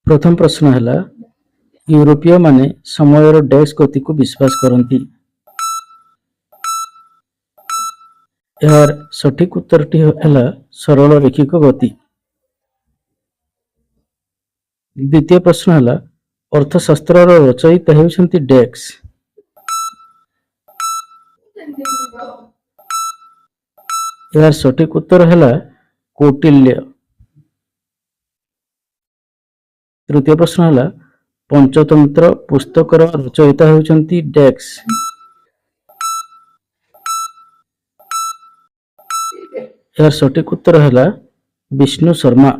प्रथम प्रश्न है यूरोपीय माने समयर डैश गति को विश्वास करती। यार सठिक उत्तर टी है सरल रेखिक गति। द्वितीय प्रश्न है अर्थशास्त्र रचयिता होती डैक्स। यार सठिक उत्तर है कौटिल्य। तृतीय प्रश्न है पंचतंत्र पुस्तकर रचयिता होती डैक्स। यार सठिक उत्तर है विष्णु शर्मा।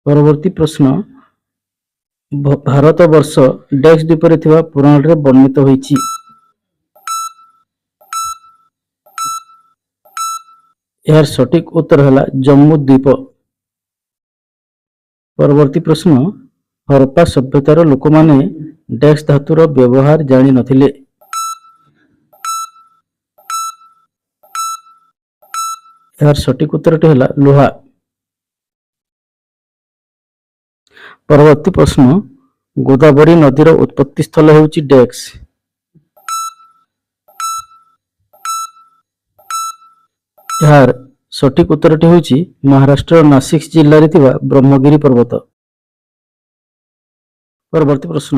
परवर्ती प्रश्न भारत वर्ष डैक्स द्वीप पुराण रे वर्णित होईची। यार सठिक उत्तर है जम्मू द्वीप। परवर्ती प्रश्न हरप्पा सभ्यतार लोक माने डैक्स धातुर व्यवहार जानी नथिले। यार सठिक उत्तर है लोहा। परवर्ती प्रश्न गोदावरी नदीर उत्पत्ति स्थल होउची डैक्स। यार सठिक उत्तरटी होउची महाराष्ट्र नासिक जिल्ला रे थिबा ब्रह्मगिरी पर्वत। परवर्ती प्रश्न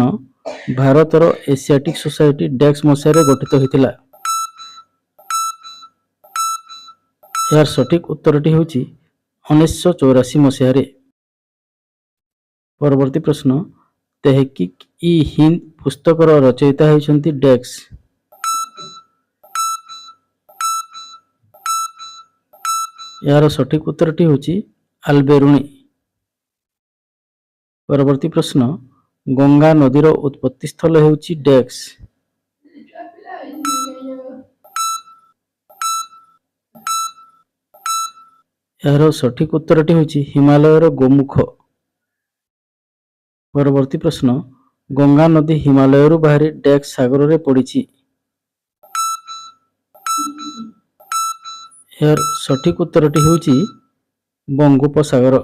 भारतर एशियाटिक सोसाइटी डैक्स मसीह गठित होइतिला। यार सठिक उत्तरटी होउची 1984 मसीह। परवर्ती प्रश्न तेहकिक इ हिंद पुस्तकर रचयिता होइछंती डैक्स। यार सठिक उत्तरटी होउची आलबेरुणी। परवर्ती प्रश्न गंगा नदीर उत्पत्ति स्थल होउची डैक्स। यार सठिक उत्तरटी होउची हिमालयर गोमुख। परवर्ती प्रश्न गंगा नदी हिमालय बाहरी डैक्स सागर रे पड़िछि। यार सठिक उत्तरटी होउची बंगोपसागर।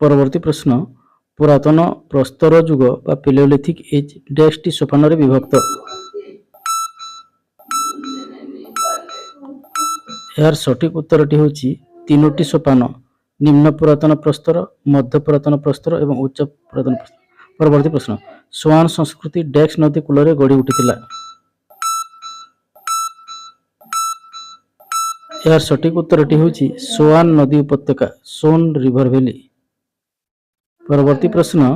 परवर्ती प्रश्न पुरातन प्रस्तर युग बा पैलियोलिथिक एज डैश टी सोपान रे विभक्त। यार सठिक उत्तरटी होउची तीनोटी सोपान निम्न पुरातन प्रस्तर मध्य पुरातन प्रस्तर एवं उच्च पुरातन प्रस्तर। परवर्ती प्रश्न स्वान संस्कृति डैक्स नदी कूल रे गढ़ी उठिथिला। यार सठिक उत्तरटी होउची सोआन नदी उपत्यका सोन रिवर वैली। परवर्ती प्रश्न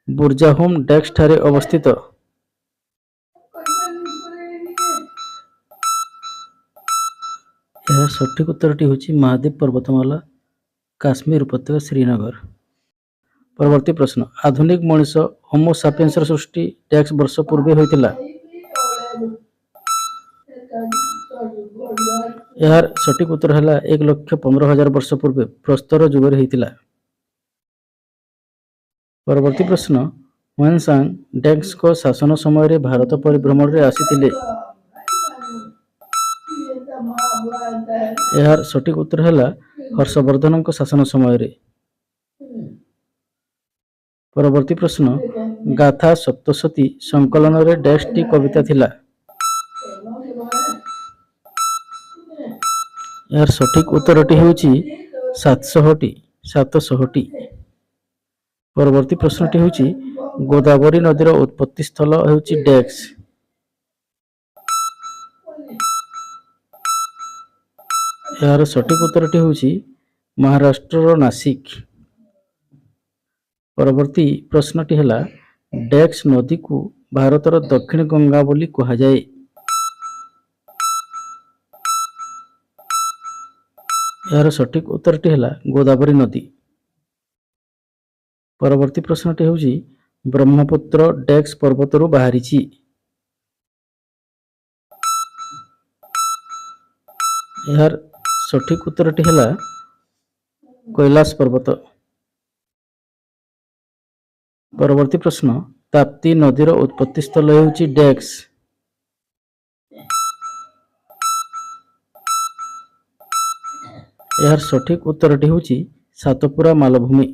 बुर्जाहोम डैक्स ठारे अवस्थित। यार सठिक उत्तरटी होउची महादेव पर्वतमाला काश्मीर उपत्यका श्रीनगर। परवर्ती प्रश्न आधुनिक मनुष्य होमो सापियंस सृष्टि डैक्स वर्ष पूर्वे होइतिला। यार सठिक उत्तर है 1,15,000 वर्ष पूर्वे प्रस्तर युग होइतिला। परवर्ती प्रश्न हुएनसांग डैक्स को शासन समय रे भारत परिभ्रमण रे आसीतिले। यार सठिक उत्तर है हर्षवर्धन को शासन समय रे। परवर्ती प्रश्न गाथा सप्तशती संकलन रे डैक्स टी कविता थिला। यार सठिक उत्तरटी होउची 700टी। परवर्ती प्रश्नटी होउची गोदावरी नदीर उत्पत्ति स्थल होउची डैक्स। यार सठिक उत्तरटी होउची महाराष्ट्र नासिक। परवर्ती प्रश्नटी है डैक्स नदी को भारतर दक्षिण गंगा बोली कहा जाए। यार सठिक उत्तरटी है गोदावरी नदी। परवर्ती प्रश्नटी होउची ब्रह्मपुत्र डैक्स पर्वतरु बाहरिछि। यार सठिक उत्तरटी है कैलाश पर्वत। परवर्ती प्रश्न ताप्ती नदीर उत्पत्ति स्थल होउची डैक्स। ଏହାର ସଠିକ ଉତ୍ତରଟି ହେଉଛି ସାତପୁରା ମାଳଭୂମି।